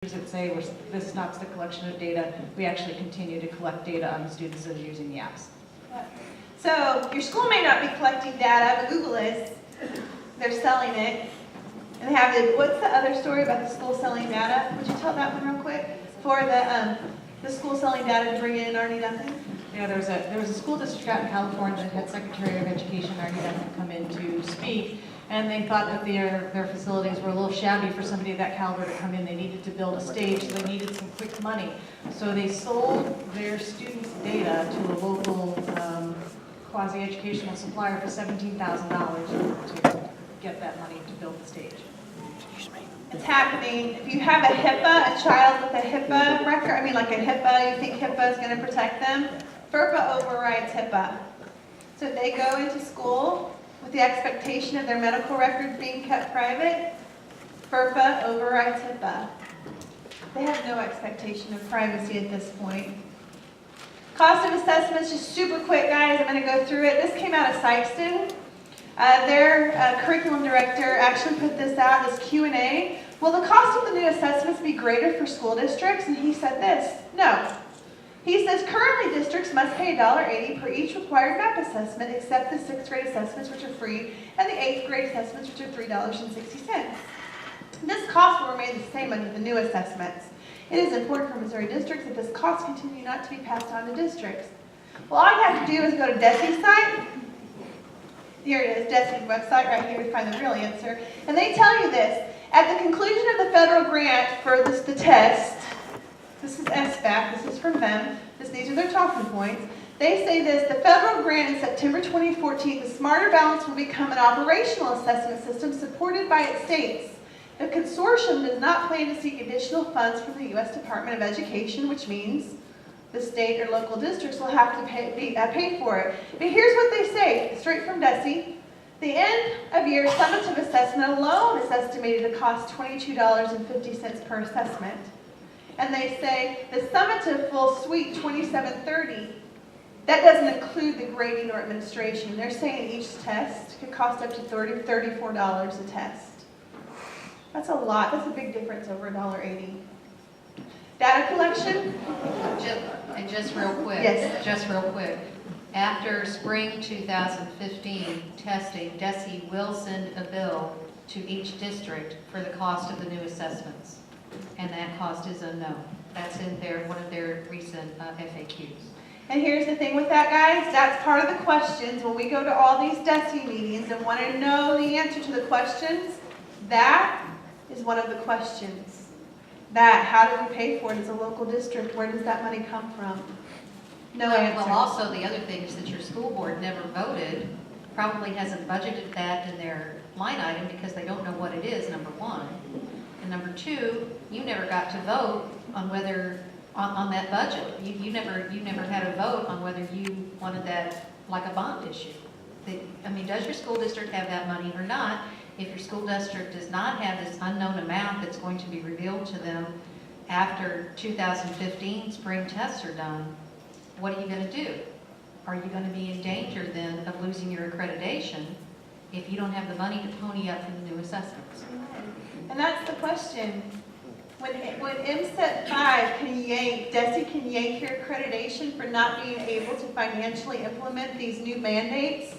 that say this stops the collection of data. We actually continue to collect data on the students that are using the apps. So your school may not be collecting data, but Google is. They're selling it. And they have the, what's the other story about the school selling data? Would you tell that one real quick? For the school selling data to bring in Arnie Duncan? Yeah, there was a school district out in California that had Secretary of Education Arnie Duncan come in to speak, and they thought that their facilities were a little shabby for somebody of that caliber to come in. They needed to build a stage, so they needed some quick money. So they sold their students' data to a local quasi-educational supplier for $17,000 to get that money to build the stage. It's happening. If you have a HIPAA, a child with a HIPAA record, I mean like a HIPAA, you think HIPAA is going to protect them? FERPA overrides HIPAA. So if they go into school with the expectation of their medical records being kept private, FERPA overrides HIPAA. They have no expectation of privacy at this point. Cost of assessments, just super quick, guys. I'm going to go through it. This came out of Sykeston. Their curriculum director actually put this out as Q&A. Will the cost of the new assessments be greater for school districts? And he said this, no. He says currently districts must pay $1.80 per each required MAP assessment except the 6th grade assessments, which are free, and the 8th grade assessments, which are $3.60. This cost will remain the same under the new assessments. It is important for Missouri districts that this cost continue not to be passed on to districts. Well, all you have to do is go to DESE's site. Here it is, DESE's website right here to find the real answer. And they tell you this. At the conclusion of the federal grant for the test, this is SBAC, this is from them, these are their talking points. They say this, the federal grant in September 2014, the Smarter Balance will become an operational assessment system supported by its states. The consortium does not plan to seek additional funds from the U.S. Department of Education, which means the state or local districts will have to pay for it. But here's what they say, straight from DESE. The end of year summative assessment alone is estimated to cost $22.50 per assessment. And they say the summative full suite, $27.30. That doesn't include the grading or administration. They're saying each test could cost up to $34 a test. That's a lot. That's a big difference over $1.80. Data collection? Just real quick. Yes. Just real quick. After spring 2015 testing, DESE will send a bill to each district for the cost of the new assessments. And that cost is unknown. That's in one of their recent FAQs. And here's the thing with that, guys. That's part of the questions. When we go to all these DESE meetings and want to know the answer to the questions, that is one of the questions. How do we pay for it as a local district? Where does that money come from? No answer. Well, also the other thing is that your school board never voted, probably hasn't budgeted that in their line item because they don't know what it is, number one. And number two, you never got to vote on whether, on that budget. You never had a vote on whether you wanted that like a bond issue. Does your school district have that money or not? If your school district does not have this unknown amount that's going to be revealed to them after 2015 spring tests are done, what are you going to do? Are you going to be in danger then of losing your accreditation if you don't have the money to pony up for the new assessments? And that's the question. When MSET 5 can yank, DESE can yank your accreditation for not being able to financially implement these new mandates,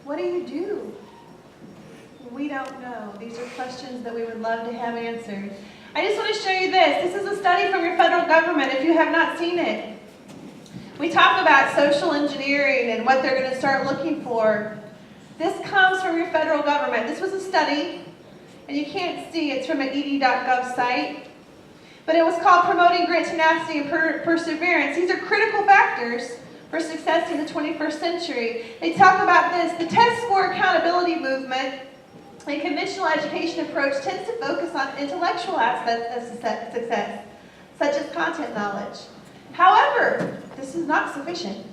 what do? We don't know. These are questions that we would love to have answered. I just want to show you this. This is a study from your federal government if you have not seen it. We talk about social engineering and what they're going to start looking for. This comes from your federal government. This was a study, and you can't see, it's from an ed.gov site, but it was called Promoting Grit, Tenacity, and Perseverance. These are critical factors for success in the 21st century. They talk about this. The test score accountability movement, a conventional education approach, tends to focus on intellectual aspects of success, such as content knowledge. However, this is not sufficient.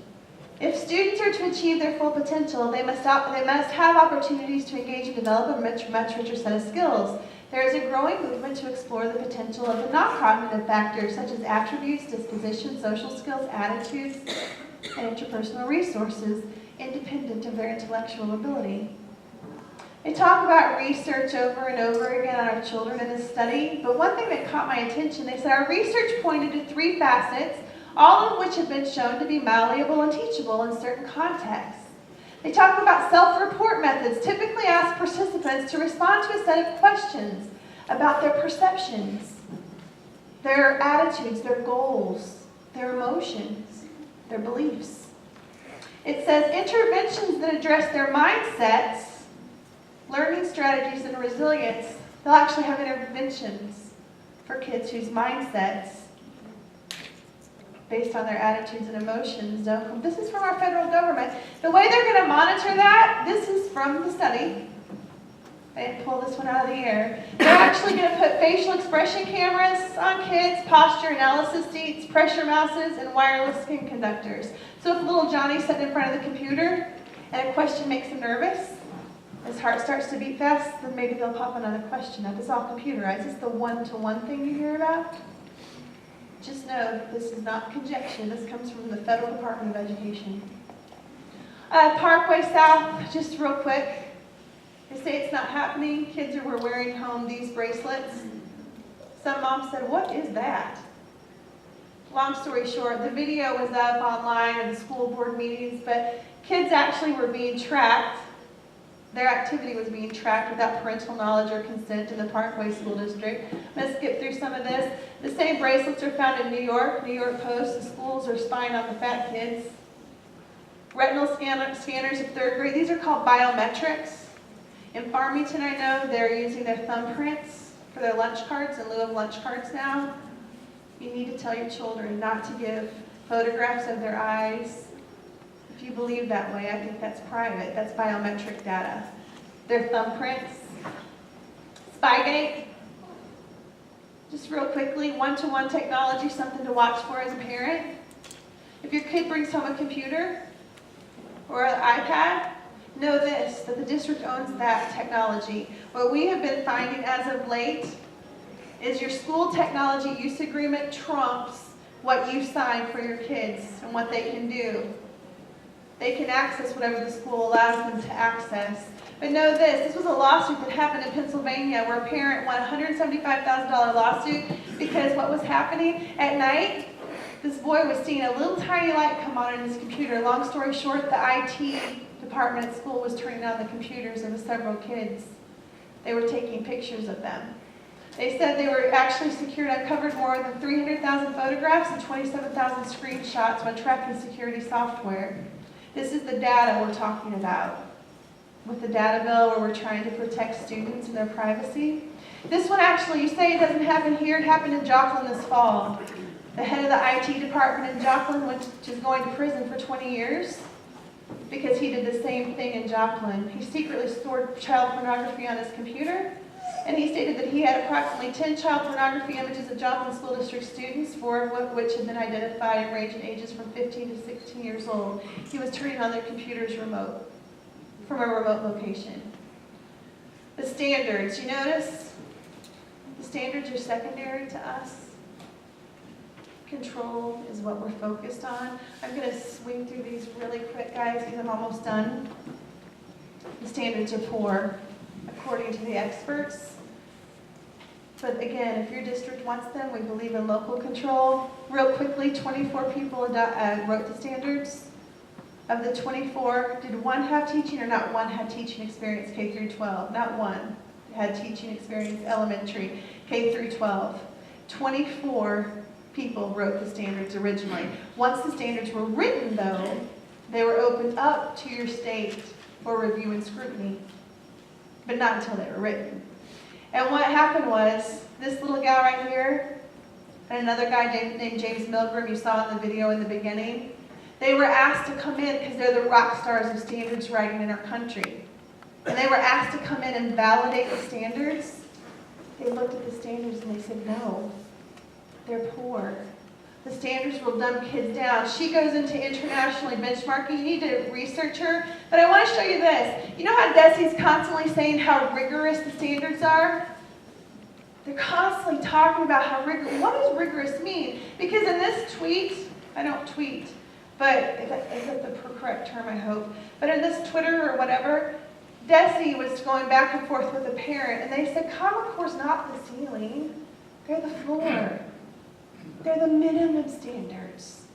If students are to achieve their full potential, they must have opportunities to engage and develop a much richer set of skills. There is a growing movement to explore the potential of the non-cognitive factors, such as attributes, disposition, social skills, attitudes, and interpersonal resources, independent of their intellectual ability. They talk about research over and over again on our children in this study, but one thing that caught my attention, they said our research pointed to 3 facets, all of which have been shown to be malleable and teachable in certain contexts. They talk about self-report methods, typically ask participants to respond to a set of questions about their perceptions, their attitudes, their goals, their emotions, their beliefs. It says interventions that address their mindsets, learning strategies, and resilience. They'll actually have interventions for kids whose mindsets, based on their attitudes and emotions, don't come. This is from our federal government. The way they're going to monitor that, this is from the study. I didn't pull this one out of the air. They're actually going to put facial expression cameras on kids, posture analysis seats, pressure mouses, and wireless skin conductors. So if little Johnny's sitting in front of the computer and a question makes him nervous, his heart starts to beat fast, then maybe they'll pop another question up. It's all computerized. It's the one-to-one thing you hear about. Just know this is not conjecture. This comes from the Federal Department of Education. Parkway South, just real quick. They say it's not happening. Kids were wearing home these bracelets. Some moms said, "What is that?" Long story short, the video was up online in the school board meetings, but kids actually were being tracked. Their activity was being tracked without parental knowledge or consent in the Parkway School District. I'm going to skip through some of this. The same bracelets are found in New York. New York Post, the schools are spying on the fat kids. Retinal scanners of 3rd grade. These are called biometrics. In Farmington, I know they're using their thumbprints for their lunch cards in lieu of lunch cards now. You need to tell your children not to give photographs of their eyes. If you believe that way, I think that's private. That's biometric data. Their thumbprints. Spygate. Just real quickly, one-to-one technology, something to watch for as a parent. If your kid brings home a computer or an iPad, know this, that the district owns that technology. What we have been finding as of late is your school technology use agreement trumps what you sign for your kids and what they can do. They can access whatever the school allows them to access. But know this was a lawsuit that happened in Pennsylvania where a parent won a $175,000 lawsuit because what was happening at night, this boy was seeing a little tiny light come on in his computer. Long story short, the IT department at school was turning on the computers of several kids. They were taking pictures of them. They said they were actually uncovered more than 300,000 photographs and 27,000 screenshots when tracking security software. This is the data we're talking about with the data bill where we're trying to protect students and their privacy. This one actually, you say it doesn't happen here, it happened in Joplin this fall. The head of the IT department in Joplin is going to prison for 20 years because he did the same thing in Joplin. He secretly stored child pornography on his computer, and he stated that he had approximately 10 child pornography images of Joplin School District students, 4 of which had been identified and range in ages from 15 to 16 years old. He was turning on their computers from a remote location. The standards, you notice? The standards are secondary to us. Control is what we're focused on. I'm going to swing through these really quick, guys, because I'm almost done. The standards are poor, according to the experts. But again, if your district wants them, we believe in local control. Real quickly, 24 people wrote the standards. Of the 24, did one have teaching or not one had teaching experience K through 12? Not one had teaching experience elementary K through 12. 24 people wrote the standards originally. Once the standards were written, though, they were opened up to your state for review and scrutiny, but not until they were written. And what happened was, this little gal right here, and another guy named James Milgram, you saw in the video in the beginning, they were asked to come in because they're the rock stars of standards writing in our country. And they were asked to come in and validate the standards. They looked at the standards and they said, no, they're poor. The standards will dumb kids down. She goes into internationally benchmarking. You need to research her. But I want to show you this. You know how Desi's constantly saying how rigorous the standards are? They're constantly talking about how rigorous. What does rigorous mean? Because in this tweet, I don't tweet, but is that the correct term, I hope. But in this Twitter or whatever, Desi was going back and forth with a parent, and they said, Common Core's not the ceiling. They're the floor. They're the minimum standards.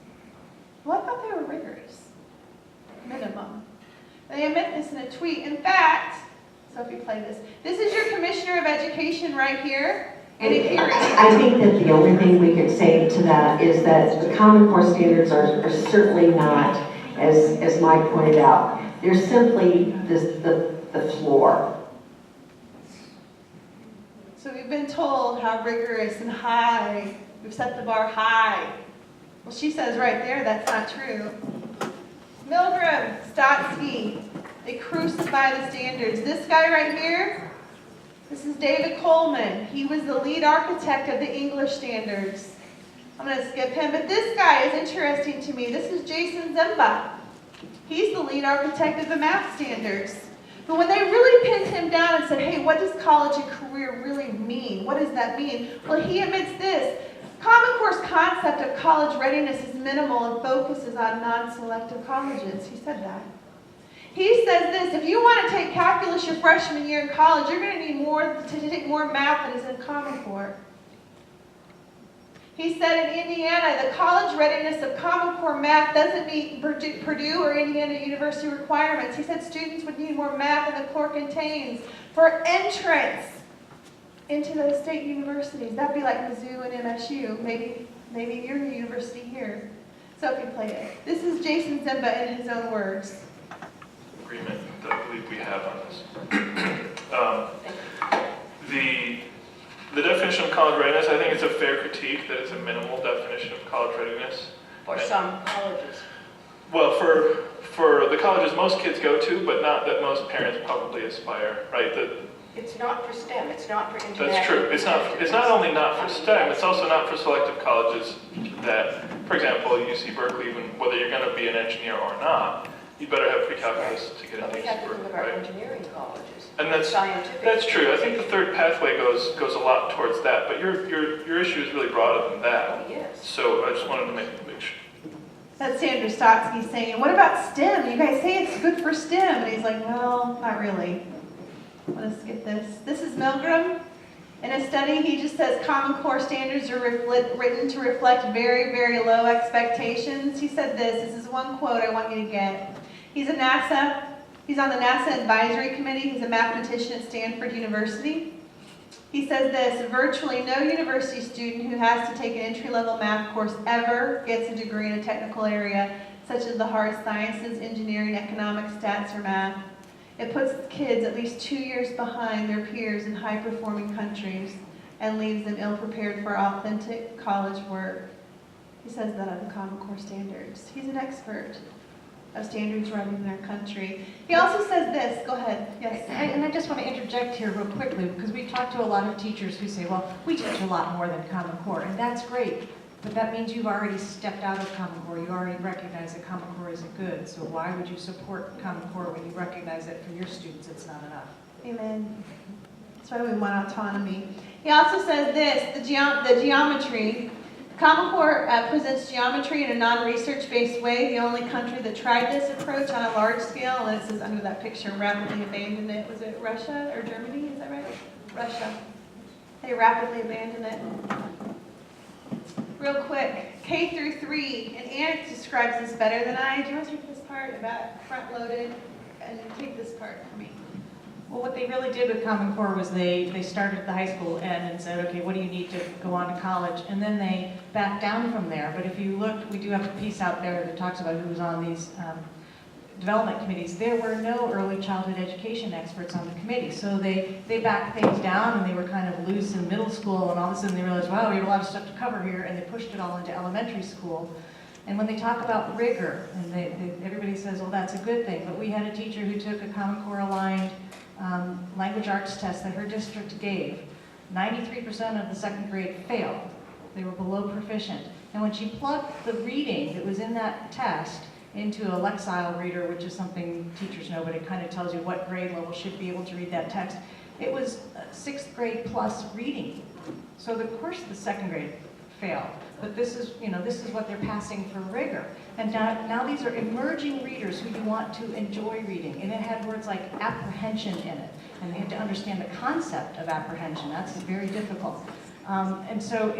Well, I thought they were rigorous. Minimum. They admit this in a tweet. In fact, Sophie, play this. This is your Commissioner of Education right here in a hearing. I think that the only thing we could say to that is that the Common Core standards are certainly not, as Mike pointed out, they're simply the floor. So we've been told how rigorous and high, we've set the bar high. Well, she says right there that's not true. Milgram, Stotsky, they crucify the standards. This guy right here, this is David Coleman. He was the lead architect of the English standards. I'm going to skip him, but this guy is interesting to me. This is Jason Zemba. He's the lead architect of the math standards. But when they really pinned him down and said, hey, what does college and career really mean? What does that mean? Well, he admits this. Common Core's concept of college readiness is minimal and focuses on non-selective colleges. He said that. He says this, if you want to take calculus your freshman year in college, you're going to need to take more math than is in Common Core. He said in Indiana, the college readiness of Common Core math doesn't meet Purdue or Indiana University requirements. He said students would need more math than the core contains for entrance into those state universities. That'd be like Mizzou and MSU, maybe your university here. So if you play it. This is Jason Zemba in his own words. Agreement that I believe we have on this. The definition of college readiness, I think it's a fair critique that it's a minimal definition of college readiness. For some colleges. Well, for the colleges most kids go to, but not that most parents probably aspire, right? It's not for STEM, it's not for international. That's true. It's not only not for STEM, it's also not for selective colleges that, for example, UC Berkeley, even whether you're going to be an engineer or not, you better have pre-calculus to get But into we have UC to think Berkeley, of our right? engineering colleges. And that's true. I think the third pathway goes a lot towards that, but your issue is really broader than that. Oh, yes. So I just wanted to make sure. That's Sandra Stotsky saying, what about STEM? You guys say it's good for STEM. And he's like, well, not really. Let's get this. This is Milgram. In a study, he just says Common Core standards are written to reflect very, very low expectations. He said this. This is one quote I want you to get. He's on the NASA Advisory Committee. He's a mathematician at Stanford University. He says this, virtually no university student who has to take an entry-level math course ever gets a degree in a technical area, such as the hard sciences, engineering, economics, stats, or math. It puts kids at least 2 years behind their peers in high-performing countries and leaves them ill-prepared for authentic college work. He says that of the Common Core standards. He's an expert of standards running in our country. He also says this, go ahead, yes. And I just want to interject here real quickly, because we've talked to a lot of teachers who say, well, we teach a lot more than Common Core, and that's great, but that means you've already stepped out of Common Core. You already recognize that Common Core isn't good, so why would you support Common Core when you recognize that for your students it's not enough? Amen. That's why we want autonomy. He also says this, the geometry. Common Core presents geometry in a non-research-based way. The only country that tried this approach on a large scale, and this is under that picture, rapidly abandoned it. Was it Russia or Germany? Is that right? Russia. They rapidly abandoned it. Real quick, K through 3, and Anna describes this better than I. Do you want to take this part about front-loaded, and take this part for me? Well, what they really did with Common Core was they started at the high school end and said, okay, what do you need to go on to college? And then they backed down from there. But if you look, we do have a piece out there that talks about who was on these development committees. There were no early childhood education experts on the committee. So they backed things down, and they were kind of loose in middle school, and all of a sudden they realized, wow, we have a lot of stuff to cover here, and they pushed it all into elementary school. And when they talk about rigor, and everybody says, well, that's a good thing, but we had a teacher who took a Common Core aligned language arts test that her district gave. 93% of the second grade failed. They were below proficient. And when she plugged the reading that was in that test into a Lexile reader, which is something teachers know, but it kind of tells you what grade level should be able to read that text, it was 6th grade plus reading. So the course the second grade failed. But this is, this is what they're passing for rigor. And now these are emerging readers who you want to enjoy reading. And it had words like apprehension in it. And they had to understand the concept of apprehension. That's very difficult. And so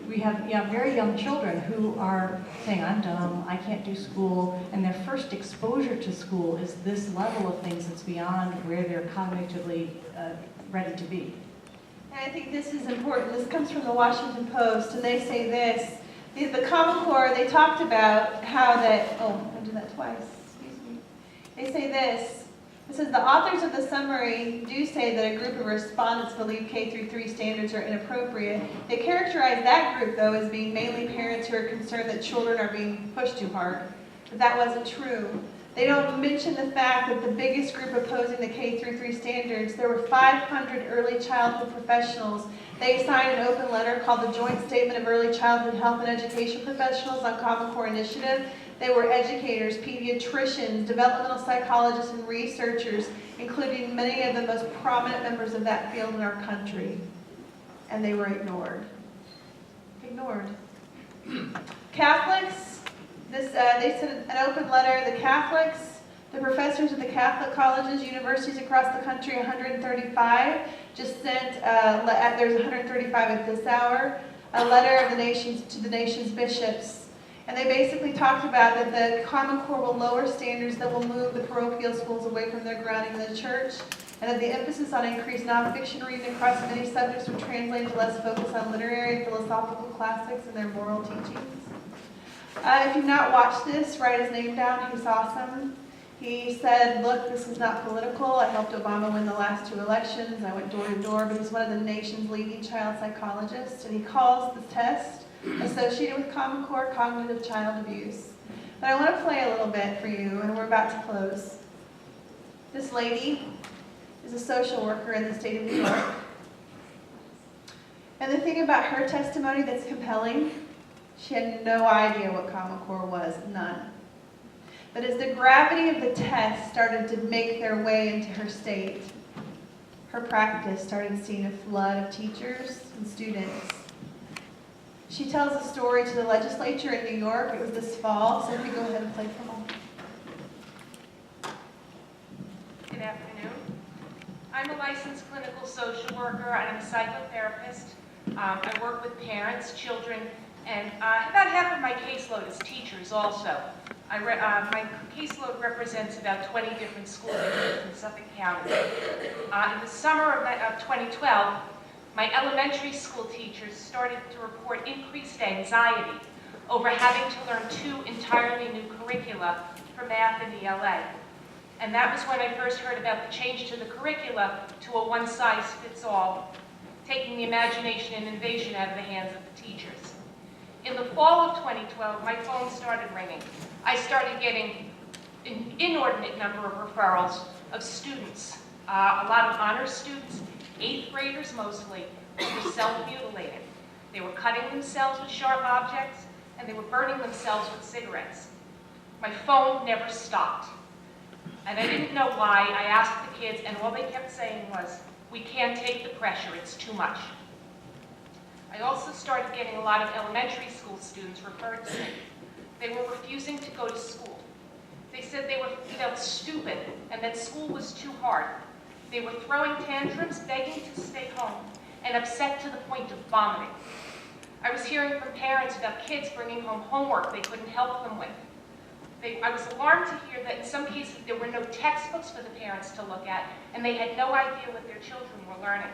we have very young children who are saying, I'm dumb, I can't do school, and their first exposure to school is this level of things that's beyond where they're cognitively ready to be. And I think this is important. This comes from the Washington Post, and they say this. The Common Core, they talked about how that, I did that twice, excuse me. They say this. It says, the authors of the summary do say that a group of respondents believe K-3 standards are inappropriate. They characterize that group, though, as being mainly parents who are concerned that children are being pushed too hard. But that wasn't true. They don't mention the fact that the biggest group opposing the K-3 standards, there were 500 early childhood professionals. They signed an open letter called the Joint Statement of Early Childhood Health and Education Professionals on Common Core Initiative. They were educators, pediatricians, developmental psychologists, and researchers, including many of the most prominent members of that field in our country. And they were ignored. Ignored. Catholics, they sent an open letter. The Catholics, the professors of the Catholic colleges, universities across the country, 135, just sent, there's 135 at this hour, a letter of the nation's, to the nation's bishops. And they basically talked about that the Common Core will lower standards that will move the parochial schools away from their grounding in the church, and that the emphasis on increased nonfiction reading across many subjects would translate to less focus on literary and philosophical classics and their moral teachings. If you've not watched this, write his name down. He's awesome. He said, look, this is not political. I helped Obama win the last 2 elections. I went door to door, but he's one of the nation's leading child psychologists, and he calls the test associated with Common Core cognitive child abuse. But I want to play a little bit for you, and we're about to close. This lady is a social worker in the state of New York. And the thing about her testimony that's compelling, she had no idea what Common Core was, none. But as the gravity of the test started to make their way into her state, her practice started seeing a flood of teachers and students. She tells a story to the legislature in New York. It was this fall, so if you go ahead and play for a moment. Good afternoon. I'm a licensed clinical social worker and I'm a psychotherapist. I work with parents, children, and about half of my caseload is teachers also. My caseload represents about 20 different school districts in Suffolk County. In the summer of 2012, my elementary school teachers started to report increased anxiety over having to learn 2 entirely new curricula for math and ELA. And that was when I first heard about the change to the curricula to a one-size-fits-all, taking the imagination and innovation out of the hands of the teachers. In the fall of 2012, my phone started ringing. I started getting an inordinate number of referrals of students, a lot of honors students, 8th graders mostly, who were self-mutilating. They were cutting themselves with sharp objects, and they were burning themselves with cigarettes. My phone never stopped. And I didn't know why. I asked the kids, and all they kept saying was, we can't take the pressure, it's too much. I also started getting a lot of elementary school students referred to me. They were refusing to go to school. They said they felt stupid and that school was too hard. They were throwing tantrums, begging to stay home, and upset to the point of vomiting. I was hearing from parents about kids bringing home homework they couldn't help them with. I was alarmed to hear that in some cases there were no textbooks for the parents to look at, and they had no idea what their children were learning.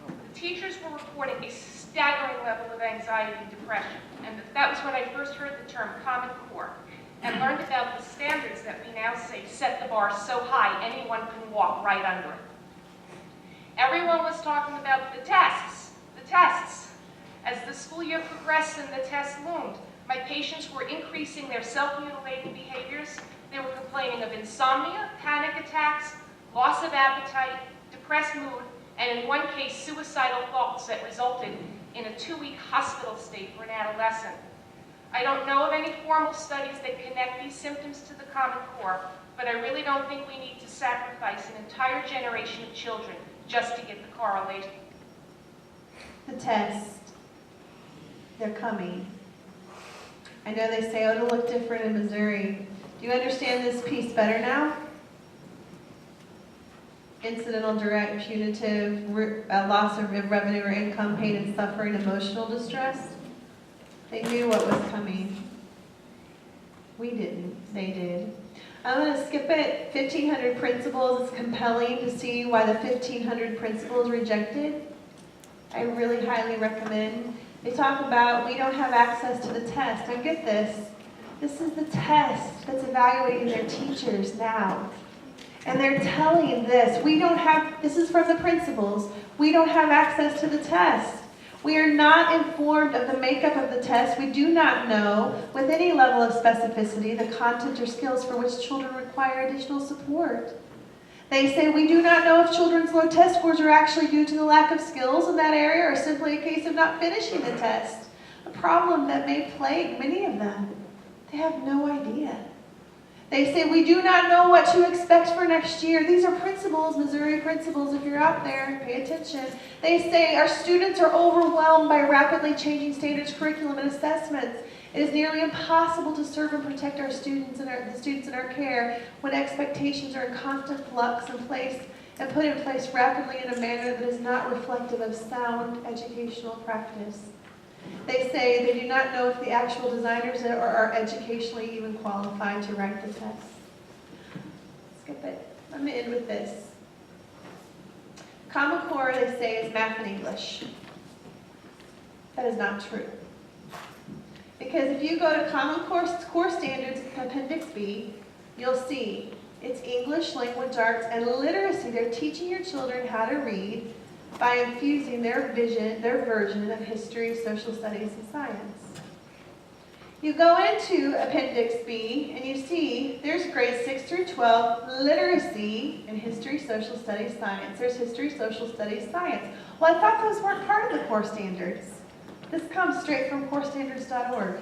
The teachers were reporting a staggering level of anxiety and depression, and that was when I first heard the term Common Core, and learned about the standards that we now say set the bar so high anyone can walk right under it. Everyone was talking about the tests. As the school year progressed and the tests loomed, my patients were increasing their self-mutilating behaviors. They were complaining of insomnia, panic attacks, loss of appetite, depressed mood, and in one case, suicidal thoughts that resulted in a 2-week hospital stay for an adolescent. I don't know of any formal studies that connect these symptoms to the Common Core, but I really don't think we need to sacrifice an entire generation of children just to get the correlation. The test. They're coming. I know they say, oh, it'll look different in Missouri. Do you understand this piece better now? Incidental, direct, punitive, loss of revenue or income, pain and suffering, emotional distress. They knew what was coming. We didn't. They did. I'm going to skip it. 1,500 principles. It's compelling to see why the 1,500 principles rejected. I really highly recommend. They talk about we don't have access to the test. Now get this. This is the test that's evaluating their teachers now. And they're telling this. This is from the principals. We don't have access to the test. We are not informed of the makeup of the test. We do not know with any level of specificity the content or skills for which children require additional support. They say we do not know if children's low test scores are actually due to the lack of skills in that area or simply a case of not finishing the test, a problem that may plague many of them. They have no idea. They say we do not know what to expect for next year. These are principals, Missouri principals. If you're out there, pay attention. They say our students are overwhelmed by rapidly changing standards, curriculum, and assessments. It is nearly impossible to serve and protect our students and the students in our care when expectations are in constant flux and put in place rapidly in a manner that is not reflective of sound educational practice. They say they do not know if the actual designers are educationally even qualified to write the test. Skip it. Let me end with this. Common Core, they say, is math and English. That is not true. Because if you go to Common Core Standards, Appendix B, you'll see it's English, language arts, and literacy. They're teaching your children how to read by infusing their version of history, social studies, and science. You go into Appendix B and you see there's grades 6 through 12, literacy in history, social studies, science. There's history, social studies, science. Well, I thought those weren't part of the core standards. This comes straight from corestandards.org.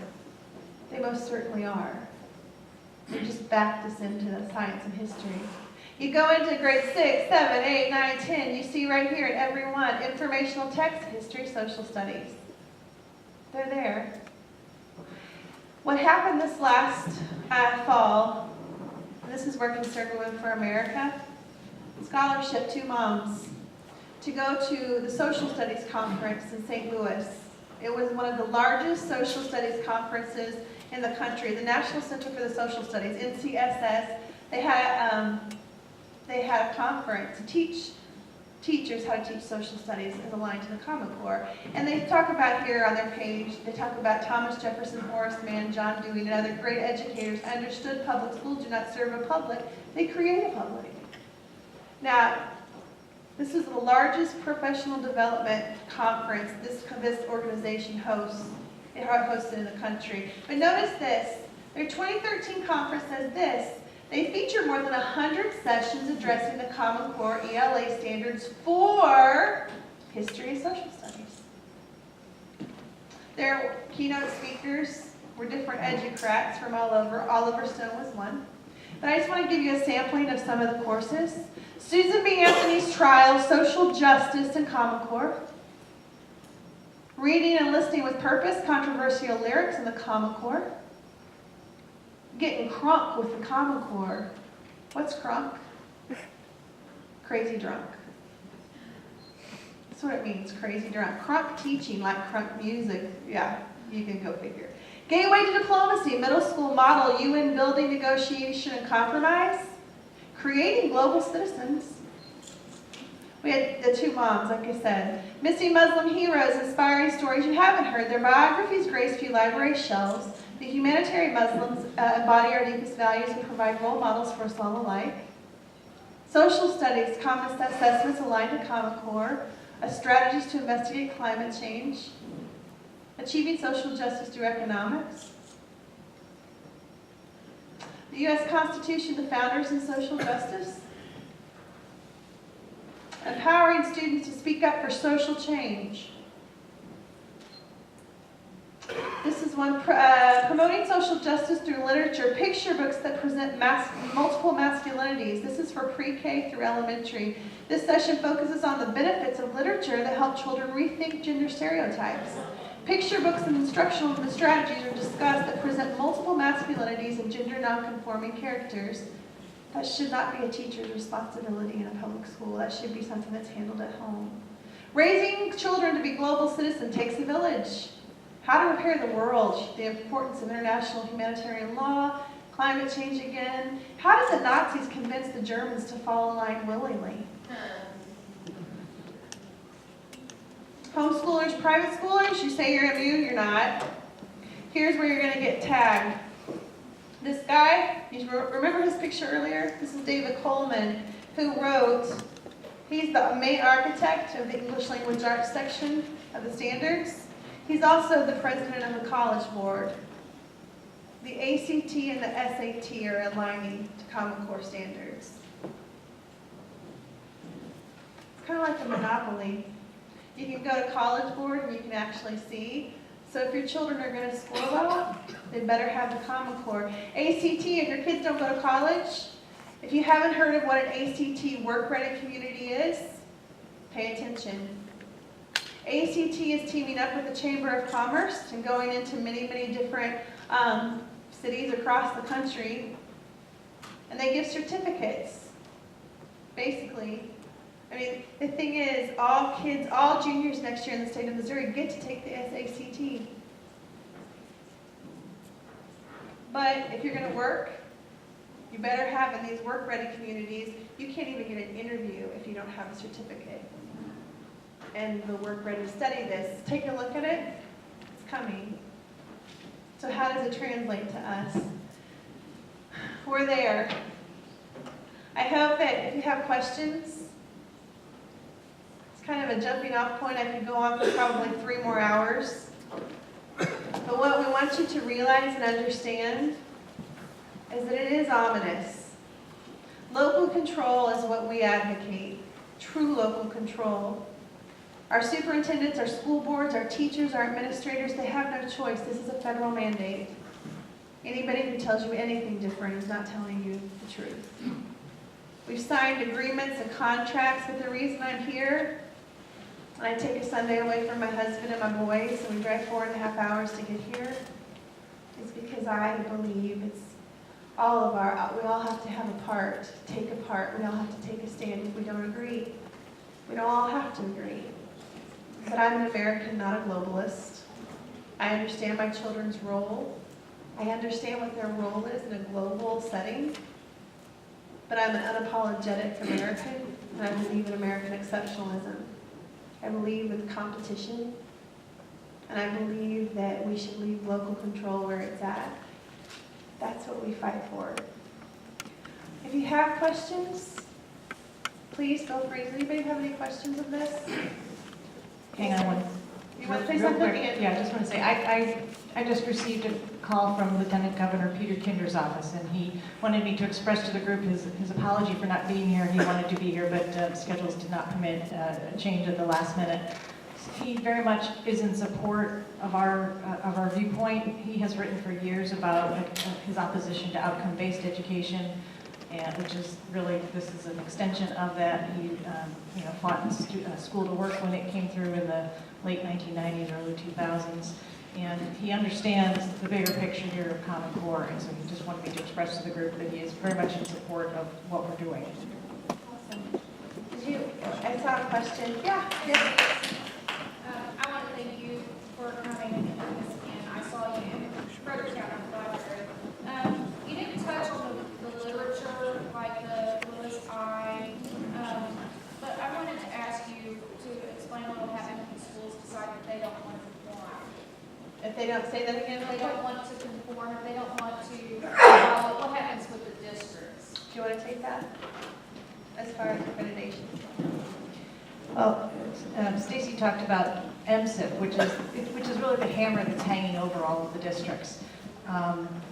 They most certainly are. They just backed us into the science and history. You go into grade 6, 7, 8, 9, 10, you see right here in every one, informational text, history, social studies. They're there. What happened this last fall, and this is where Concerned Women for America, scholarship, 2 moms, to go to the Social Studies Conference in St. Louis. It was one of the largest social studies conferences in the country. The National Center for the Social Studies, NCSS, they had a conference to teach teachers how to teach social studies as aligned to the Common Core. And they talk about here on their page, they talk about Thomas Jefferson, Horace Mann, John Dewey, and other great educators understood public schools do not serve a public, they create a public. Now, this is the largest professional development conference this organization hosts. It hosted in the country. But notice this, their 2013 conference says this, they feature more than 100 sessions addressing the Common Core ELA standards for history and social studies. Their keynote speakers were different educrats from all over. Oliver Stone was one. But I just want to give you a sampling of some of the courses. Susan B. Anthony's Trial, Social Justice and Common Core. Reading and Listening with Purpose, Controversial Lyrics in the Common Core. Getting crunk with the Common Core. What's crunk? Crazy drunk. That's what it means, crazy drunk. Crunk teaching, like crunk music. Yeah, you can go figure. Gateway to Diplomacy, Middle School Model, UN Building, Negotiation, and Compromise. Creating Global Citizens. We had the 2 moms, like I said. Missing Muslim Heroes, Inspiring Stories You Haven't Heard. Their biographies grace few library shelves. The humanitarian Muslims embody our deepest values and provide role models for us all alike. Social Studies, Common Assessments Aligned to Common Core. Strategies to Investigate Climate Change. Achieving Social Justice Through Economics. The U.S. Constitution, the Founders and Social Justice. Empowering students to speak up for social change. This is one, Promoting Social Justice Through Literature, picture books that present multiple masculinities. This is for pre-K through elementary. This session focuses on the benefits of literature that help children rethink gender stereotypes. Picture books and instructional strategies are discussed that present multiple masculinities and gender nonconforming characters. That should not be a teacher's responsibility in a public school. That should be something that's handled at home. Raising children to be global citizens takes a village. How to repair the world, the importance of international humanitarian law, climate change again. How did the Nazis convince the Germans to fall in line willingly? Homeschoolers, private schoolers, you say you're immune, you're not. Here's where you're going to get tagged. This guy, you remember his picture earlier? This is David Coleman, who wrote, he's the main architect of the English Language Arts section of the standards. He's also the president of the College Board. The ACT and the SAT are aligning to Common Core standards. It's kind of like a monopoly. You can go to College Board and you can actually see. So if your children are going to score well, they better have the Common Core. ACT, if your kids don't go to college, if you haven't heard of what an ACT work-ready community is, pay attention. ACT is teaming up with the Chamber of Commerce and going into many, many different cities across the country, and they give certificates, basically. I mean, the thing is, all kids, all juniors next year in the state of Missouri get to take the SAT. But if you're going to work, you better have in these work-ready communities, you can't even get an interview if you don't have a certificate. And the work-ready to study this, take a look at it, it's coming. So how does it translate to us? We're there. I hope that if you have questions, kind of a jumping off point. I could go on for probably 3 more hours. But what we want you to realize and understand is that it is ominous. Local control is what we advocate. True local control. Our superintendents, our school boards, our teachers, our administrators, they have no choice. This is a federal mandate. Anybody who tells you anything different is not telling you the truth. We've signed agreements and contracts, but the reason I'm here, and I take a Sunday away from my husband and my boys, and we drive 4.5 hours to get here, is because I believe it's all of our, we all have to have a part, take a part, we all have to take a stand if we don't agree. We don't all have to agree. But I'm an American, not a globalist. I understand my children's role. I understand what their role is in a global setting. But I'm an unapologetic American, and I believe in American exceptionalism. I believe in competition, and I believe that we should leave local control where it's at. That's what we fight for. If you have questions, please feel free. Does anybody have any questions of this? Hang on one. You want to say Real something? quick. Yeah, I just want to say, I just received a call from Lieutenant Governor Peter Kinder's office, and he wanted me to express to the group his apology for not being here. He wanted to be here, but schedules did not permit a change at the last minute. He very much is in support of our viewpoint. He has written for years about his opposition to outcome-based education, and which is really, this is an extension of that. He fought in school to work when it came through in the late 1990s, early 2000s. And he understands the bigger picture here of Common Core, and so he just wanted me to express to the group that he is very much in support of what we're doing. Awesome. I saw a question. Yeah, yes. I want to thank you for coming and doing this again. I saw you in Fredericktown on Friday. You didn't touch on the literature, like the Lewis I, but I wanted to ask you to explain what will happen if the schools decide that they don't want to conform. If they don't say that again, If they do don't want to conform, if they don't want to follow, what happens with the districts? you want to take that? As far as accreditation. Well, Stacy talked about MSIP, which is really the hammer that's hanging over all of the districts.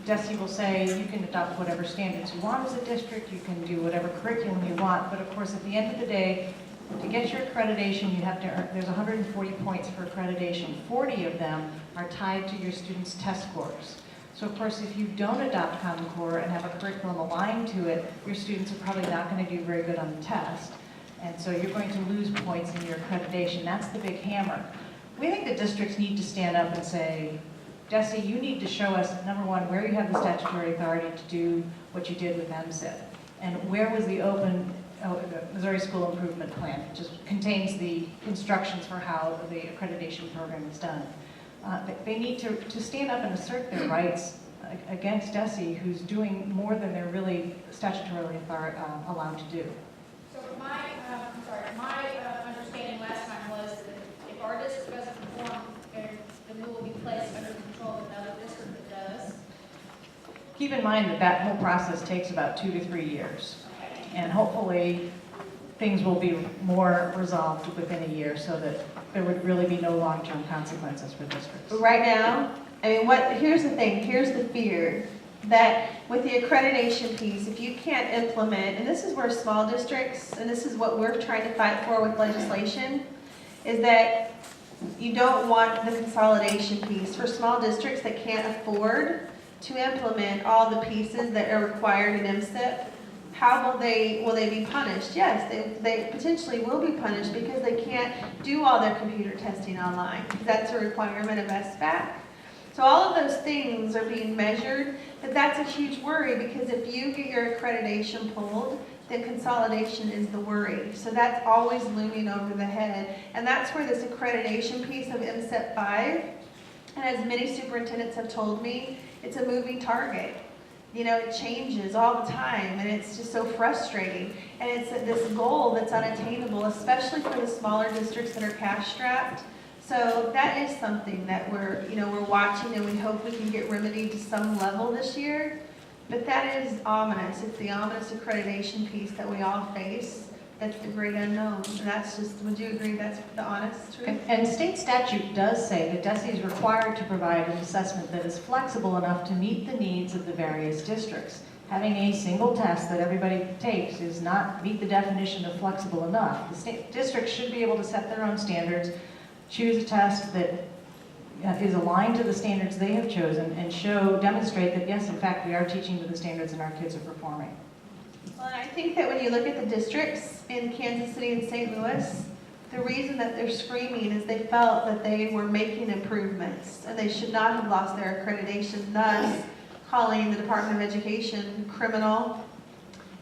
DESE will say you can adopt whatever standards you want as a district, you can do whatever curriculum you want, but of course at the end of the day, to get your accreditation, you have to earn, there's 140 points for accreditation. 40 of them are tied to your students' test scores. So of course, if you don't adopt Common Core and have a curriculum aligned to it, your students are probably not going to do very good on the test. And so you're going to lose points in your accreditation. That's the big hammer. We think the districts need to stand up and say, Desi, you need to show us, number one, where you have the statutory authority to do what you did with MSIP. And where was the the Missouri School Improvement Plan, which just contains the instructions for how the accreditation program is done. They need to stand up and assert their rights against DESE, who's doing more than they're really statutorily allowed to do. So my understanding last time was that if our district doesn't perform, then we will be placed under the control of another district that does. Keep in mind that that whole process takes about 2 to 3 years. And hopefully, things will be more resolved within a year so that there would really be no long-term consequences for districts. But right now, I mean, here's the thing, here's the fear, that with the accreditation piece, if you can't implement, and this is where small districts, and this is what we're trying to fight for with legislation, is that you don't want the consolidation piece. For small districts that can't afford to implement all the pieces that are required in MSIP, how will they be punished? Yes, they potentially will be punished because they can't do all their computer testing online, because that's a requirement of SBAC. So all of those things are being measured, but that's a huge worry, because if you get your accreditation pulled, then consolidation is the worry. So that's always looming over the head. And that's where this accreditation piece of MSIP 5, and as many superintendents have told me, it's a moving target. You know, it changes all the time, and it's just so frustrating. And it's this goal that's unattainable, especially for the smaller districts that are cash-strapped. So that is something that we're watching, and we hope we can get remedied to some level this year. But that is ominous. It's the ominous accreditation piece that we all face. That's the great unknown. And that's just, would you agree that's the honest truth? And state statute does say that DESE is required to provide an assessment that is flexible enough to meet the needs of the various districts. Having a single test that everybody takes does not meet the definition of flexible enough. The state districts should be able to set their own standards, choose a test that is aligned to the standards they have chosen, and demonstrate that yes, in fact, we are teaching to the standards and our kids are performing. Well, I think that when you look at the districts in Kansas City and St. Louis, the reason that they're screaming is they felt that they were making improvements and they should not have lost their accreditation, thus calling the Department of Education criminal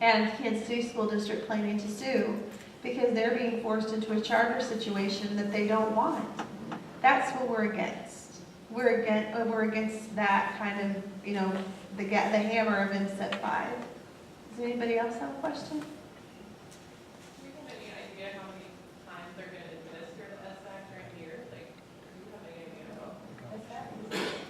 and Kansas City School District planning to sue because they're being forced into a charter situation that they don't want. That's what we're against. We're against that kind of, the hammer of MSIP 5. Does anybody else have a question? Do you have any idea how many times they're going to administer the SBAC during the year? Like, do you have any idea about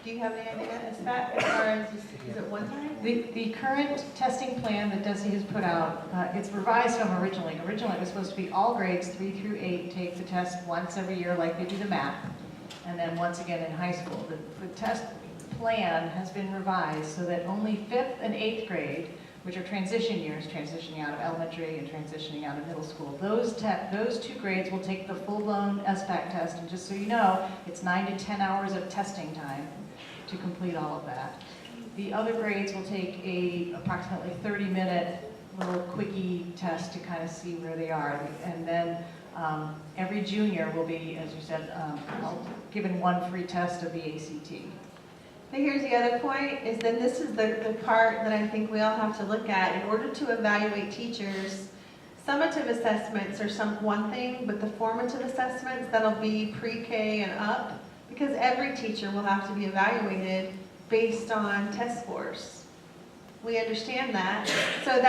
Do you have any idea, SBAC, as far as, is it one time? The current testing plan that DESE has put out, it's revised from originally. Originally, it was supposed to be all grades 3 through 8 take the test once every year like they do the math, and then once again in high school. The test plan has been revised so that only 5th and 8th grade, which are transition years, transitioning out of elementary and transitioning out of middle school. Those 2 grades will take the full-blown SBAC test, and just so you know, it's 9 to 10 hours of testing time to complete all of that. The other grades will take a approximately 30-minute little quickie test to kind of see where they are, and then every junior will be, as you said, given 1 free test of the ACT. But here's the other point, is that this is the part that I think we all have to look at. In order to evaluate teachers, summative assessments are one thing, but the formative assessments, that'll be pre-K and up, because every teacher will have to be evaluated based on test scores. We understand that. So that's